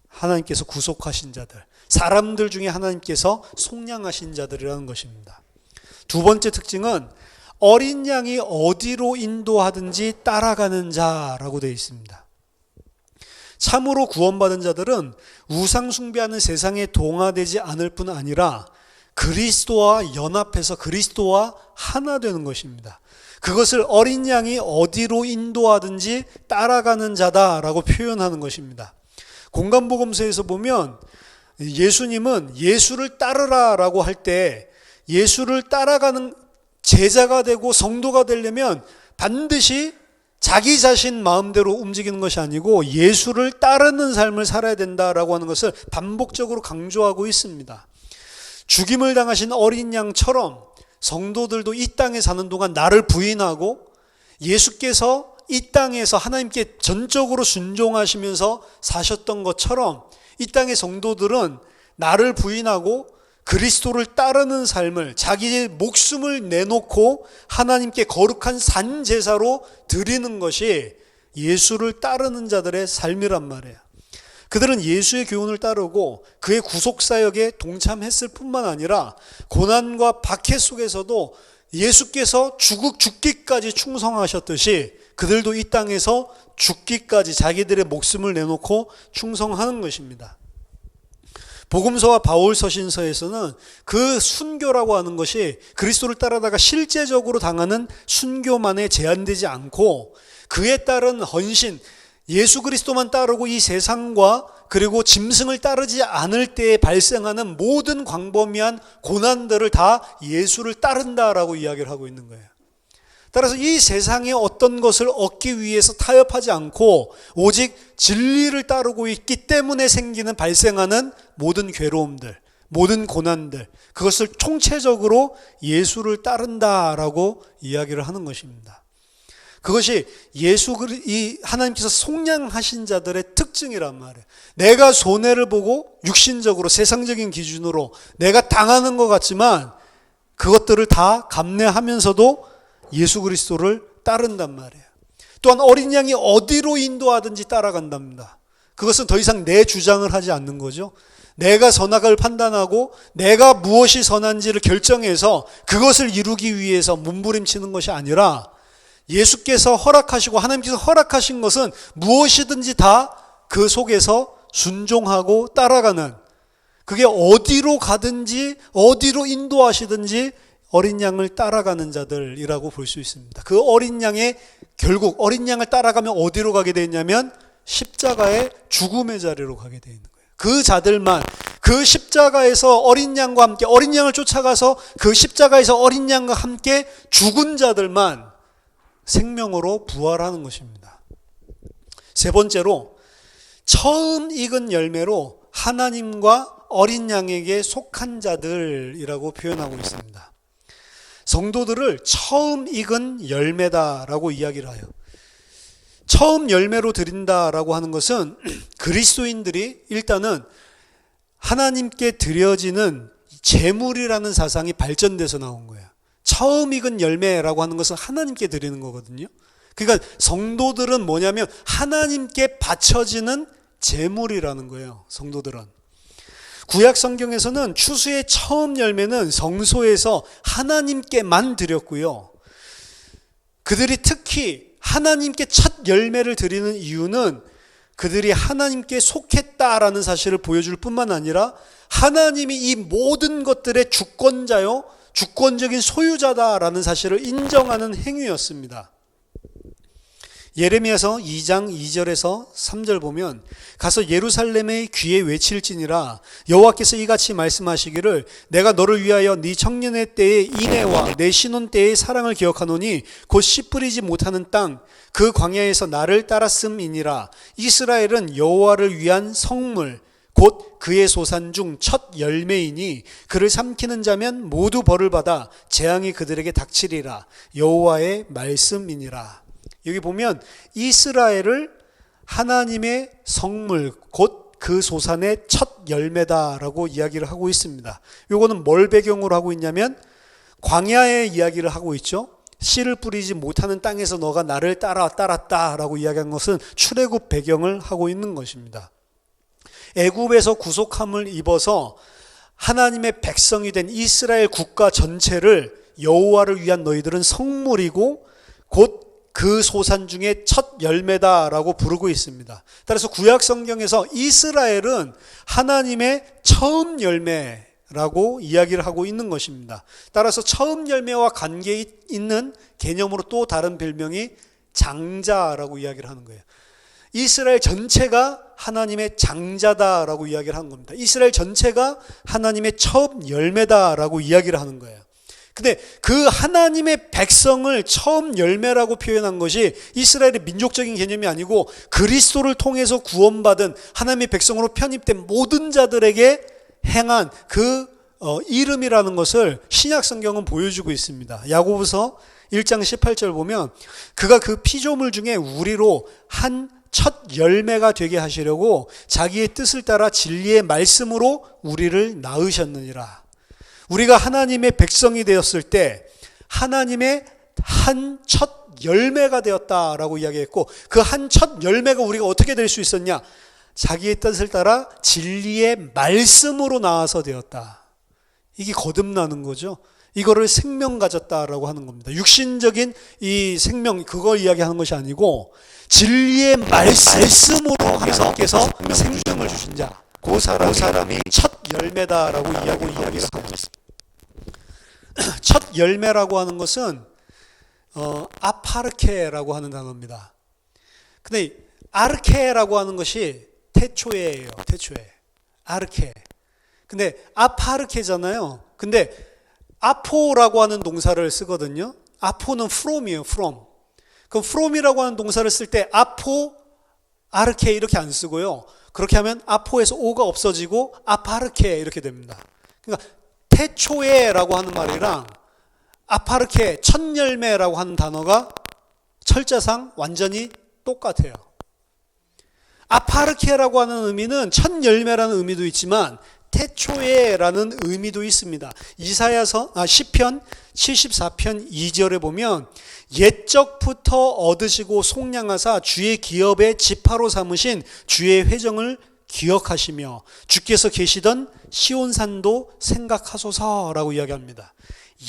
하나님께서 구속하신 자들, 사람들 중에 하나님께서 속량하신 자들이라는 것입니다. 두 번째 특징은 어린 양이 어디로 인도하든지 따라가는 자라고 되어 있습니다. 참으로 구원받은 자들은 우상 숭배하는 세상에 동화되지 않을 뿐 아니라 그리스도와 연합해서 그리스도와 하나 되는 것입니다. 그것을 어린 양이 어디로 인도하든지 따라가는 자다라고 표현하는 것입니다. 공간복음서에서 보면 예수님은 예수를 따르라라고 할 때 예수를 따라가는 제자가 되고 성도가 되려면 반드시 자기 자신 마음대로 움직이는 것이 아니고 예수를 따르는 삶을 살아야 된다라고 하는 것을 반복적으로 강조하고 있습니다. 죽임을 당하신 어린 양처럼 성도들도 이 땅에 사는 동안 나를 부인하고 예수께서 이 땅에서 하나님께 전적으로 순종하시면서 사셨던 것처럼 이 땅의 성도들은 나를 부인하고 그리스도를 따르는 삶을, 자기의 목숨을 내놓고 하나님께 거룩한 산제사로 드리는 것이 예수를 따르는 자들의 삶이란 말이에요. 그들은 예수의 교훈을 따르고 그의 구속사역에 동참했을 뿐만 아니라 고난과 박해 속에서도 예수께서 죽기까지 충성하셨듯이 그들도 이 땅에서 죽기까지 자기들의 목숨을 내놓고 충성하는 것입니다. 복음서와 바울 서신서에서는 그 순교라고 하는 것이 그리스도를 따르다가 실제적으로 당하는 순교만에 제한되지 않고 그에 따른 헌신, 예수 그리스도만 따르고 이 세상과 그리고 짐승을 따르지 않을 때에 발생하는 모든 광범위한 고난들을 다 예수를 따른다라고 이야기를 하고 있는 거예요. 따라서 이 세상의 어떤 것을 얻기 위해서 타협하지 않고 오직 진리를 따르고 있기 때문에 발생하는 모든 괴로움들, 모든 고난들, 그것을 총체적으로 예수를 따른다라고 이야기를 하는 것입니다. 그것이 이 하나님께서 속량하신 자들의 특징이란 말이에요. 내가 손해를 보고 육신적으로 세상적인 기준으로 내가 당하는 것 같지만 그것들을 다 감내하면서도 예수 그리스도를 따른단 말이에요. 또한 어린 양이 어디로 인도하든지 따라간답니다. 그것은 더 이상 내 주장을 하지 않는 거죠. 내가 선악을 판단하고 내가 무엇이 선한지를 결정해서 그것을 이루기 위해서 몸부림치는 것이 아니라 예수께서 허락하시고 하나님께서 허락하신 것은 무엇이든지 다 그 속에서 순종하고 따라가는, 그게 어디로 가든지 어디로 인도하시든지 어린 양을 따라가는 자들이라고 볼 수 있습니다. 그 어린 양의 결국 어린 양을 따라가면 어디로 가게 되냐면 십자가의 죽음의 자리로 가게 되어 있는 거예요. 그 자들만 그 십자가에서 어린 양과 함께 어린 양을 쫓아가서 그 십자가에서 어린 양과 함께 죽은 자들만 생명으로 부활하는 것입니다. 세 번째로 처음 익은 열매로 하나님과 어린 양에게 속한 자들이라고 표현하고 있습니다. 성도들을 처음 익은 열매다라고 이야기를 해요. 처음 열매로 드린다라고 하는 것은 그리스도인들이 일단은 하나님께 드려지는 제물이라는 사상이 발전돼서 나온 거예요. 처음 익은 열매라고 하는 것은 하나님께 드리는 거거든요. 그러니까 성도들은 뭐냐면 하나님께 바쳐지는 제물이라는 거예요. 성도들은. 구약 성경에서는 추수의 처음 열매는 성소에서 하나님께만 드렸고요. 그들이 특히 하나님께 첫 열매를 드리는 이유는 그들이 하나님께 속했다라는 사실을 보여줄 뿐만 아니라 하나님이 이 모든 것들의 주권자요, 주권적인 소유자다라는 사실을 인정하는 행위였습니다. 예레미야서 2장 2절에서 3절 보면 가서 예루살렘의 귀에 외칠지니라 여호와께서 이같이 말씀하시기를 내가 너를 위하여 네 청년의 때의 인애와 내 신혼 때의 사랑을 기억하노니 곧 씨 뿌리지 못하는 땅 그 광야에서 나를 따랐음이니라. 이스라엘은 여호와를 위한 성물 곧 그의 소산 중 첫 열매이니 그를 삼키는 자면 모두 벌을 받아 재앙이 그들에게 닥치리라. 여호와의 말씀이니라. 여기 보면 이스라엘을 하나님의 성물 곧 그 소산의 첫 열매다라고 이야기를 하고 있습니다. 요거는 뭘 배경으로 하고 있냐면 광야의 이야기를 하고 있죠. 씨를 뿌리지 못하는 땅에서 너가 나를 따랐다라고 이야기한 것은 출애굽 배경을 하고 있는 것입니다. 애굽에서 구속함을 입어서 하나님의 백성이 된 이스라엘 국가 전체를 여호와를 위한 너희들은 성물이고 곧 그 소산 중에 첫 열매다라고 부르고 있습니다. 따라서 구약 성경에서 이스라엘은 하나님의 처음 열매라고 이야기를 하고 있는 것입니다. 따라서 처음 열매와 관계 있는 개념으로 또 다른 별명이 장자라고 이야기를 하는 거예요. 이스라엘 전체가 하나님의 장자다라고 이야기를 하는 겁니다. 이스라엘 전체가 하나님의 처음 열매다라고 이야기를 하는 거예요. 근데 그 하나님의 백성을 처음 열매라고 표현한 것이 이스라엘의 민족적인 개념이 아니고 그리스도를 통해서 구원받은 하나님의 백성으로 편입된 모든 자들에게 행한 그 이름이라는 것을 신약 성경은 보여주고 있습니다. 야고보서 1장 18절 보면 그가 그 피조물 중에 우리로 한 첫 열매가 되게 하시려고 자기의 뜻을 따라 진리의 말씀으로 우리를 낳으셨느니라. 우리가 하나님의 백성이 되었을 때 하나님의 한 첫 열매가 되었다라고 이야기했고 그 한 첫 열매가 우리가 어떻게 될 수 있었냐? 자기의 뜻을 따라 진리의 말씀으로 나와서 되었다. 이게 거듭나는 거죠. 이거를 생명 가졌다라고 하는 겁니다. 육신적인 이 생명, 그걸 이야기하는 것이 아니고 진리의 말씀으로 하나님께서 생명을 주신 자, 그 사람이 첫 열매다라고 이야기를 하고 있습니다. 첫 열매라고 하는 것은 아파르케라고 하는 단어입니다. 근데 아르케라고 하는 것이 태초에예요. 태초에. 아르케. 근데 아파르케잖아요. 근데 아포라고 하는 동사를 쓰거든요. 아포는 from이에요. from. 그럼 from이라고 하는 동사를 쓸 때 아포, 아르케 이렇게 안 쓰고요. 그렇게 하면 아포에서 오가 없어지고 아파르케 이렇게 됩니다. 그러니까 태초에라고 하는 말이랑 아파르케, 첫 열매라고 하는 단어가 철자상 완전히 똑같아요. 아파르케라고 하는 의미는 첫 열매라는 의미도 있지만 태초에라는 의미도 있습니다. 시편 74편 2절에 보면 옛적부터 얻으시고 속량하사 주의 기업의 지파로 삼으신 주의 회정을 기억하시며 주께서 계시던 시온산도 생각하소서라고 이야기합니다.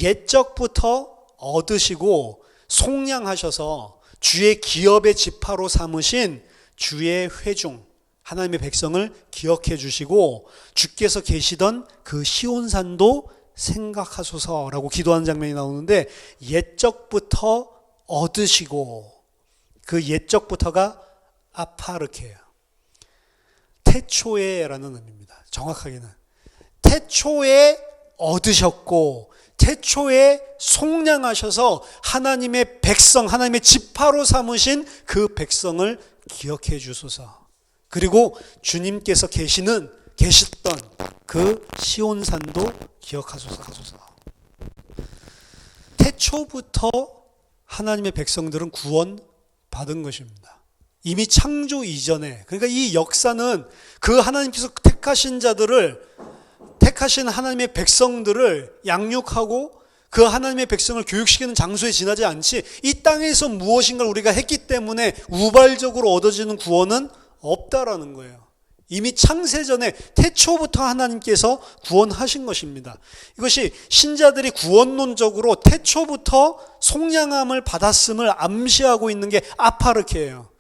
옛적부터 얻으시고 속량하셔서 주의 기업의 지파로 삼으신 주의 회중, 하나님의 백성을 기억해 주시고 주께서 계시던 그 시온산도 생각하소서라고 기도하는 장면이 나오는데, 옛적부터 얻으시고, 그 옛적부터가 아파르케예요. 태초에라는 의미입니다. 정확하게는 태초에 얻으셨고 태초에 속량하셔서 하나님의 백성, 하나님의 지파로 삼으신 그 백성을 기억해 주소서. 그리고 주님께서 계셨던 그 시온산도 기억하소서. 태초부터 하나님의 백성들은 구원 받은 것입니다. 이미 창조 이전에. 그러니까 이 역사는 그 하나님께서 택하신 하나님의 백성들을 양육하고 그 하나님의 백성을 교육시키는 장소에 지나지 않지, 이 땅에서 무엇인가를 우리가 했기 때문에 우발적으로 얻어지는 구원은 없다라는 거예요. 이미 창세전에 태초부터 하나님께서 구원하신 것입니다. 이것이 신자들이 구원론적으로 태초부터 속량함을 받았음을 암시하고 있는 게 아파르케예요.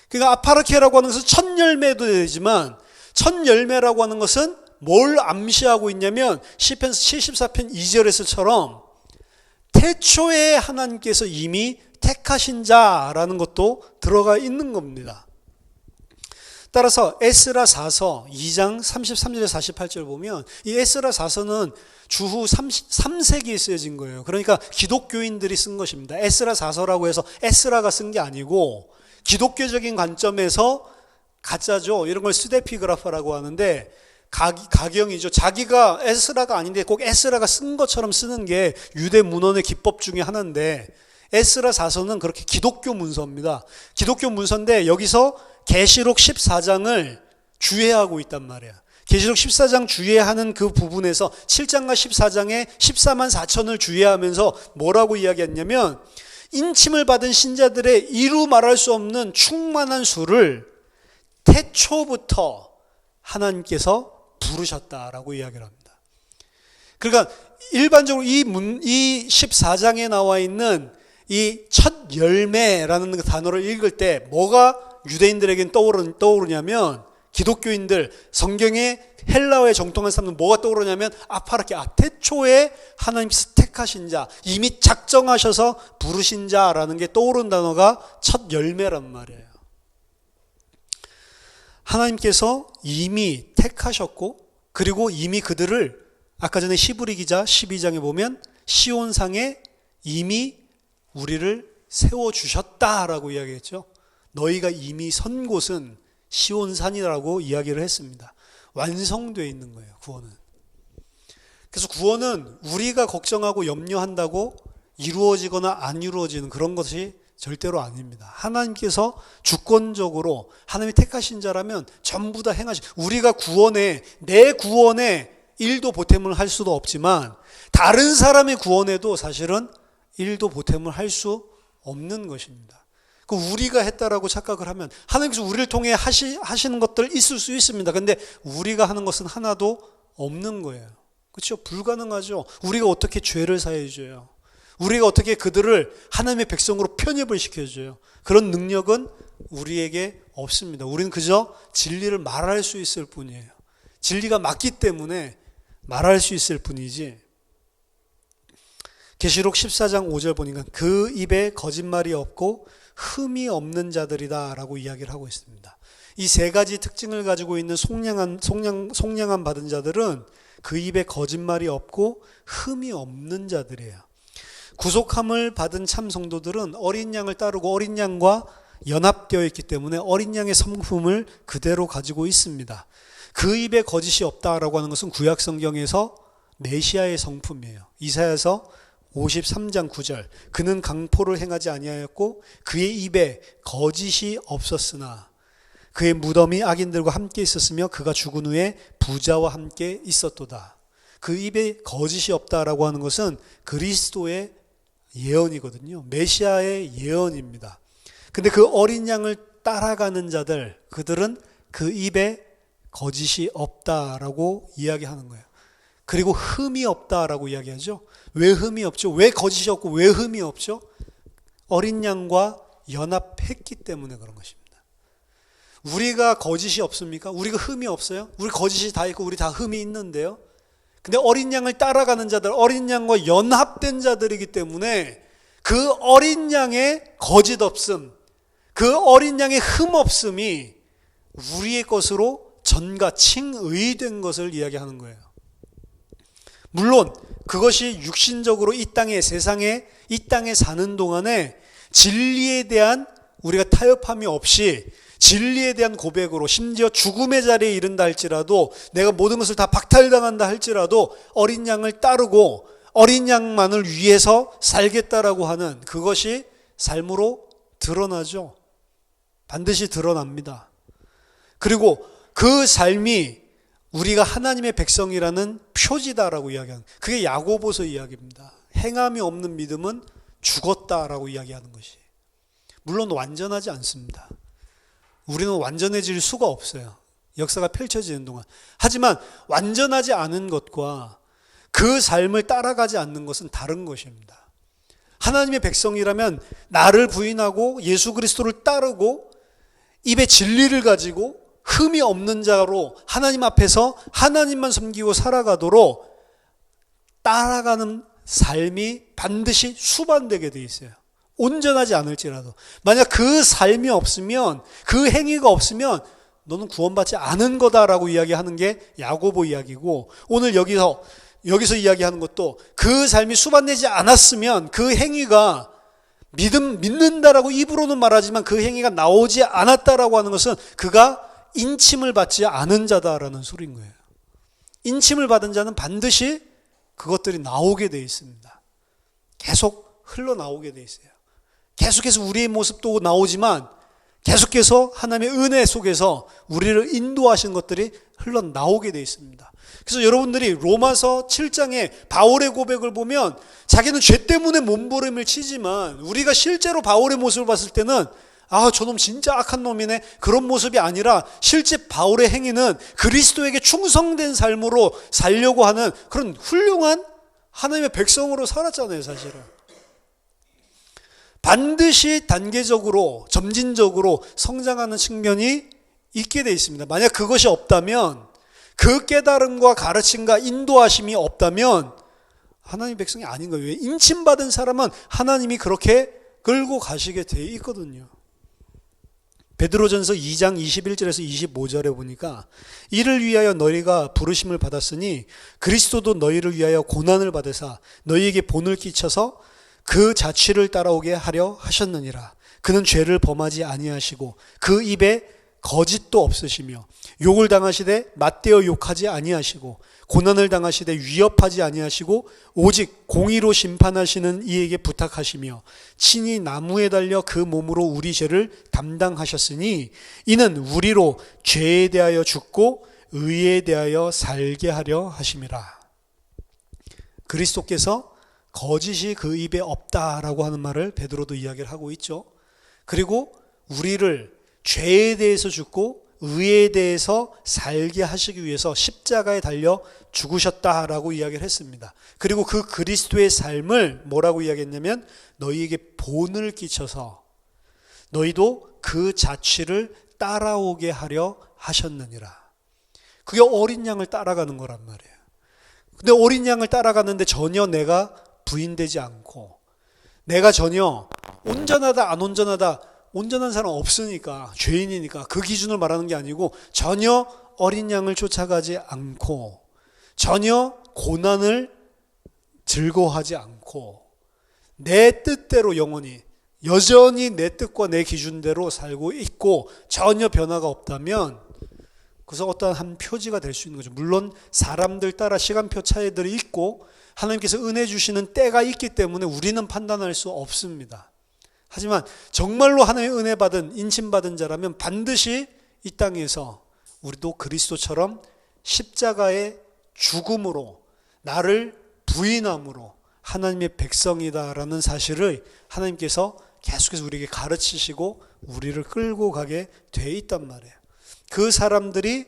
그러니까 아파르케라고 하는 것은 첫 열매도 되지만, 첫 열매라고 하는 것은 뭘 암시하고 있냐면 시편 74편 2절에서처럼 태초에 하나님께서 이미 택하신 자라는 것도 들어가 있는 겁니다. 따라서 에스라사서 2장 33절에서 48절 보면 이 에스라사서는 주후 3세기에 쓰여진 거예요. 그러니까 기독교인들이 쓴 것입니다. 에스라사서라고 해서 에스라가 쓴 게 아니고 기독교적인 관점에서 가짜죠. 이런 걸 스데피그라파라고 하는데 가경이죠. 자기가 에스라가 아닌데 꼭 에스라가 쓴 것처럼 쓰는 게 유대 문헌의 기법 중에 하나인데, 에스라사서는 그렇게 기독교 문서입니다. 기독교 문서인데 여기서 계시록 14장을 주해하고 있단 말이야. 계시록 14장 주해하는 그 부분에서 7장과 14장에 14만 4천을 주해하면서 뭐라고 이야기했냐면, 인침을 받은 신자들의 이루 말할 수 없는 충만한 수를 태초부터 하나님께서 부르셨다라고 이야기를 합니다. 그러니까 일반적으로 이 14장에 나와 있는 이 첫 열매라는 그 단어를 읽을 때 뭐가 유대인들에겐 떠오르냐면, 기독교인들, 성경의 헬라어에 정통한 사람들은 뭐가 떠오르냐면 아파르케, 태초에 하나님께서 택하신 자, 이미 작정하셔서 부르신 자라는 게 떠오른 단어가 첫 열매란 말이에요. 하나님께서 이미 택하셨고, 그리고 이미 그들을 아까 전에 히브리 기자 12장에 보면 시온상에 이미 우리를 세워주셨다라고 이야기했죠. 너희가 이미 선 곳은 시온산이라고 이야기를 했습니다. 완성되어 있는 거예요, 구원은. 그래서 구원은 우리가 걱정하고 염려한다고 이루어지거나 안 이루어지는 그런 것이 절대로 아닙니다. 하나님께서 주권적으로 하나님이 택하신 자라면 전부 다 우리가 내 구원에 일도 보탬을 할 수도 없지만 다른 사람의 구원에도 사실은 일도 보탬을 할 수 없는 것입니다. 그 우리가 했다라고 착각을 하면 하나님께서 우리를 통해 하시는 것들 있을 수 있습니다. 근데 우리가 하는 것은 하나도 없는 거예요. 그렇죠? 불가능하죠. 우리가 어떻게 죄를 사해 줘요? 우리가 어떻게 그들을 하나님의 백성으로 편입을 시켜줘요? 그런 능력은 우리에게 없습니다. 우리는 그저 진리를 말할 수 있을 뿐이에요. 진리가 맞기 때문에 말할 수 있을 뿐이지. 계시록 14장 5절 보니까 그 입에 거짓말이 없고 흠이 없는 자들이다 라고 이야기를 하고 있습니다. 이 세 가지 특징을 가지고 있는 속량함 받은 자들은 그 입에 거짓말이 없고 흠이 없는 자들이에요. 구속함을 받은 참 성도들은 어린 양을 따르고 어린 양과 연합되어 있기 때문에 어린 양의 성품을 그대로 가지고 있습니다. 그 입에 거짓이 없다라고 하는 것은 구약 성경에서 메시아의 성품이에요. 이사야서 53장 9절 그는 강포를 행하지 아니하였고 그의 입에 거짓이 없었으나 그의 무덤이 악인들과 함께 있었으며 그가 죽은 후에 부자와 함께 있었도다. 그 입에 거짓이 없다라고 하는 것은 그리스도의 예언이거든요. 메시아의 예언입니다. 근데 그 어린 양을 따라가는 자들, 그들은 그 입에 거짓이 없다라고 이야기하는 거예요. 그리고 흠이 없다라고 이야기하죠. 왜 흠이 없죠? 왜 거짓이 없고 왜 흠이 없죠? 어린 양과 연합했기 때문에 그런 것입니다. 우리가 거짓이 없습니까? 우리가 흠이 없어요? 우리 거짓이 다 있고 우리 다 흠이 있는데요. 근데 어린 양을 따라가는 자들, 어린 양과 연합된 자들이기 때문에 그 어린 양의 거짓 없음, 그 어린 양의 흠 없음이 우리의 것으로 전가 칭의된 것을 이야기하는 거예요. 물론 그것이 육신적으로 이 땅에 세상에 이 땅에 사는 동안에 진리에 대한 우리가 타협함이 없이 진리에 대한 고백으로 심지어 죽음의 자리에 이른다 할지라도 내가 모든 것을 다 박탈당한다 할지라도 어린 양을 따르고 어린 양만을 위해서 살겠다라고 하는 그것이 삶으로 드러나죠. 반드시 드러납니다. 그리고 그 삶이 우리가 하나님의 백성이라는 표지다라고 이야기하는, 그게 야고보서 이야기입니다. 행함이 없는 믿음은 죽었다라고 이야기하는 것이. 물론 완전하지 않습니다. 우리는 완전해질 수가 없어요. 역사가 펼쳐지는 동안. 하지만 완전하지 않은 것과 그 삶을 따라가지 않는 것은 다른 것입니다. 하나님의 백성이라면 나를 부인하고 예수 그리스도를 따르고 입에 진리를 가지고 흠이 없는 자로 하나님 앞에서 하나님만 섬기고 살아가도록 따라가는 삶이 반드시 수반되게 돼 있어요. 온전하지 않을지라도. 만약 그 삶이 없으면, 그 행위가 없으면 너는 구원받지 않은 거다라고 이야기하는 게 야고보 이야기고, 오늘 여기서 이야기하는 것도 그 삶이 수반되지 않았으면 그 행위가 믿는다라고 입으로는 말하지만 그 행위가 나오지 않았다라고 하는 것은 그가 인침을 받지 않은 자다라는 소리인 거예요. 인침을 받은 자는 반드시 그것들이 나오게 돼 있습니다. 계속 흘러나오게 돼 있어요. 계속해서 우리의 모습도 나오지만 계속해서 하나님의 은혜 속에서 우리를 인도하신 것들이 흘러나오게 돼 있습니다. 그래서 여러분들이 로마서 7장에 바울의 고백을 보면 자기는 죄 때문에 몸부림을 치지만 우리가 실제로 바울의 모습을 봤을 때는 저놈 진짜 악한 놈이네, 그런 모습이 아니라 실제 바울의 행위는 그리스도에게 충성된 삶으로 살려고 하는 그런 훌륭한 하나님의 백성으로 살았잖아요. 사실은 반드시 단계적으로 점진적으로 성장하는 측면이 있게 돼 있습니다. 만약 그것이 없다면, 그 깨달음과 가르침과 인도하심이 없다면 하나님의 백성이 아닌 거예요. 인침받은 사람은 하나님이 그렇게 끌고 가시게 돼 있거든요. 베드로전서 2장 21절에서 25절에 보니까 이를 위하여 너희가 부르심을 받았으니 그리스도도 너희를 위하여 고난을 받으사 너희에게 본을 끼쳐서 그 자취를 따라오게 하려 하셨느니라. 그는 죄를 범하지 아니하시고 그 입에 거짓도 없으시며 욕을 당하시되 맞대어 욕하지 아니하시고 고난을 당하시되 위협하지 아니하시고 오직 공의로 심판하시는 이에게 부탁하시며 친히 나무에 달려 그 몸으로 우리 죄를 담당하셨으니 이는 우리로 죄에 대하여 죽고 의에 대하여 살게 하려 하심이라. 그리스도께서 거짓이 그 입에 없다라고 하는 말을 베드로도 이야기를 하고 있죠. 그리고 우리를 죄에 대해서 죽고 의에 대해서 살게 하시기 위해서 십자가에 달려 죽으셨다라고 이야기를 했습니다. 그리고 그 그리스도의 삶을 뭐라고 이야기했냐면 너희에게 본을 끼쳐서 너희도 그 자취를 따라오게 하려 하셨느니라. 그게 어린 양을 따라가는 거란 말이에요. 근데 어린 양을 따라가는데 전혀 내가 부인되지 않고 내가 전혀 온전하다 안 온전하다 온전한 사람 없으니까 죄인이니까 그 기준을 말하는 게 아니고 전혀 어린 양을 쫓아가지 않고 전혀 고난을 즐거워하지 않고 내 뜻대로 영원히 여전히 내 뜻과 내 기준대로 살고 있고 전혀 변화가 없다면 그래서 어떠한 한 표지가 될 수 있는 거죠. 물론 사람들 따라 시간표 차이들이 있고 하나님께서 은혜 주시는 때가 있기 때문에 우리는 판단할 수 없습니다. 하지만 정말로 하나님의 은혜 받은 인침받은 자라면 반드시 이 땅에서 우리도 그리스도처럼 십자가의 죽음으로 나를 부인함으로 하나님의 백성이다라는 사실을 하나님께서 계속해서 우리에게 가르치시고 우리를 끌고 가게 돼 있단 말이에요. 그 사람들이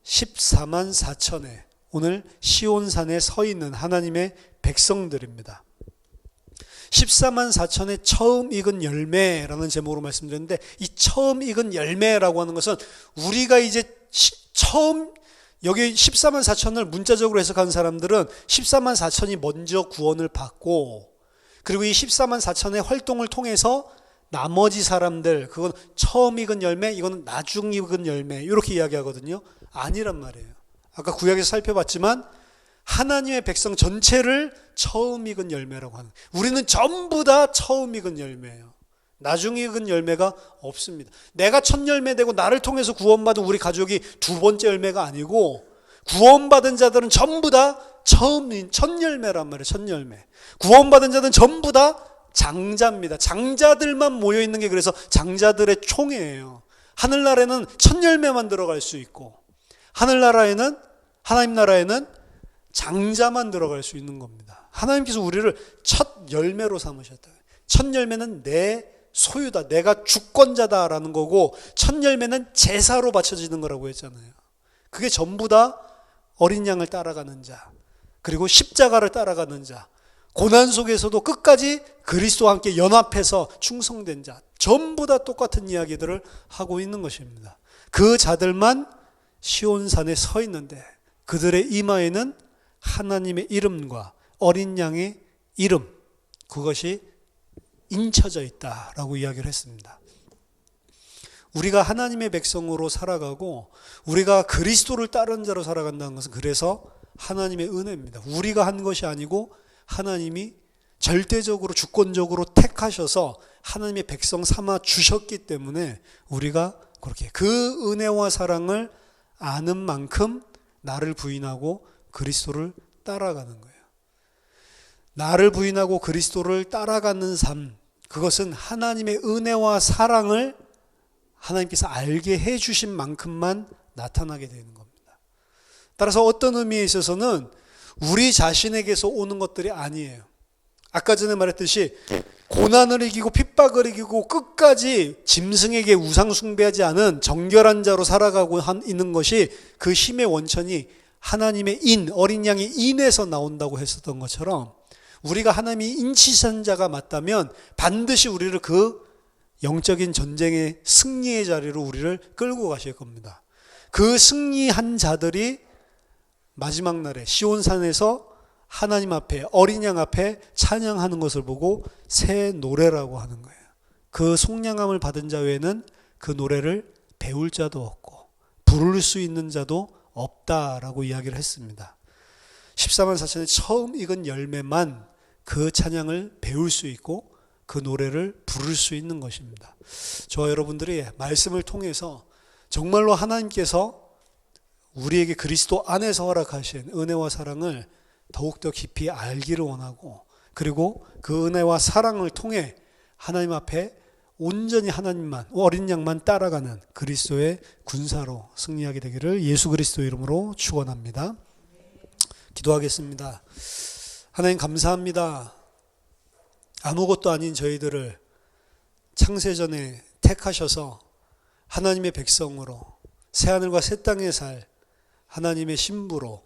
14만 4천에 오늘 시온산에 서 있는 하나님의 백성들입니다. 14만 4천의 처음 익은 열매라는 제목으로 말씀드렸는데 이 처음 익은 열매라고 하는 것은 우리가 이제 처음 여기 14만 4천을 문자적으로 해석한 사람들은 14만 4천이 먼저 구원을 받고 그리고 이 14만 4천의 활동을 통해서 나머지 사람들 그건 처음 익은 열매 이거는 나중 익은 열매 이렇게 이야기하거든요. 아니란 말이에요. 아까 구약에서 살펴봤지만 하나님의 백성 전체를 처음 익은 열매라고 하는 우리는 전부 다 처음 익은 열매예요. 나중 익은 열매가 없습니다. 내가 첫 열매 되고 나를 통해서 구원받은 우리 가족이 두 번째 열매가 아니고 구원받은 자들은 전부 다 처음인 첫 열매란 말이에요. 첫 열매. 구원받은 자들은 전부 다 장자입니다. 장자들만 모여 있는 게 그래서 장자들의 총회예요. 하늘나라에는 첫 열매만 들어갈 수 있고 하늘나라에는 하나님 나라에는 장자만 들어갈 수 있는 겁니다. 하나님께서 우리를 첫 열매로 삼으셨다. 첫 열매는 내 소유다. 내가 주권자다라는 거고 첫 열매는 제사로 바쳐지는 거라고 했잖아요. 그게 전부 다 어린 양을 따라가는 자 그리고 십자가를 따라가는 자 고난 속에서도 끝까지 그리스도와 함께 연합해서 충성된 자 전부 다 똑같은 이야기들을 하고 있는 것입니다. 그 자들만 시온산에 서 있는데 그들의 이마에는 하나님의 이름과 어린 양의 이름 그것이 인쳐져 있다라고 이야기를 했습니다. 우리가 하나님의 백성으로 살아가고 우리가 그리스도를 따르는 자로 살아간다는 것은 그래서 하나님의 은혜입니다. 우리가 한 것이 아니고 하나님이 절대적으로 주권적으로 택하셔서 하나님의 백성 삼아 주셨기 때문에 우리가 그렇게 그 은혜와 사랑을 아는 만큼 나를 부인하고 그리스도를 따라가는 거예요. 나를 부인하고 그리스도를 따라가는 삶 그것은 하나님의 은혜와 사랑을 하나님께서 알게 해주신 만큼만 나타나게 되는 겁니다. 따라서 어떤 의미에 있어서는 우리 자신에게서 오는 것들이 아니에요. 아까 전에 말했듯이 고난을 이기고 핍박을 이기고 끝까지 짐승에게 우상 숭배하지 않은 정결한 자로 살아가고 있는 것이 그 힘의 원천이 하나님의 인, 어린 양의 인에서 나온다고 했었던 것처럼 우리가 하나님이 인치신 자가 맞다면 반드시 우리를 그 영적인 전쟁의 승리의 자리로 우리를 끌고 가실 겁니다. 그 승리한 자들이 마지막 날에 시온산에서 하나님 앞에 어린 양 앞에 찬양하는 것을 보고 새 노래라고 하는 거예요. 그 속량함을 받은 자 외에는 그 노래를 배울 자도 없고 부를 수 있는 자도 없다라고 이야기를 했습니다. 14만 4천의 처음 익은 열매만 그 찬양을 배울 수 있고 그 노래를 부를 수 있는 것입니다. 저와 여러분들이 말씀을 통해서 정말로 하나님께서 우리에게 그리스도 안에서 허락하신 은혜와 사랑을 더욱더 깊이 알기를 원하고 그리고 그 은혜와 사랑을 통해 하나님 앞에 온전히 하나님만 어린 양만 따라가는 그리스도의 군사로 승리하게 되기를 예수 그리스도 이름으로 축원합니다. 기도하겠습니다. 하나님 감사합니다. 아무것도 아닌 저희들을 창세전에 택하셔서 하나님의 백성으로 새하늘과 새 땅에 살 하나님의 신부로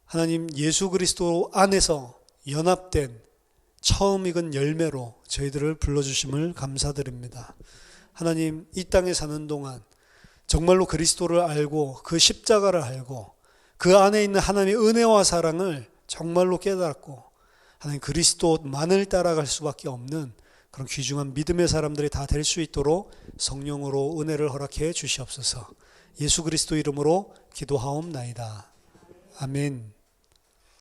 하나님 예수 그리스도 안에서 연합된 처음 익은 열매로 저희들을 불러주심을 감사드립니다. 하나님, 이 땅에 사는 동안 정말로 그리스도를 알고 그 십자가를 알고 그 안에 있는 하나님의 은혜와 사랑을 정말로 깨닫고 하나님 그리스도만을 따라갈 수밖에 없는 그런 귀중한 믿음의 사람들이 다 될 수 있도록 성령으로 은혜를 허락해 주시옵소서. 예수 그리스도 이름으로 기도하옵나이다. 아멘.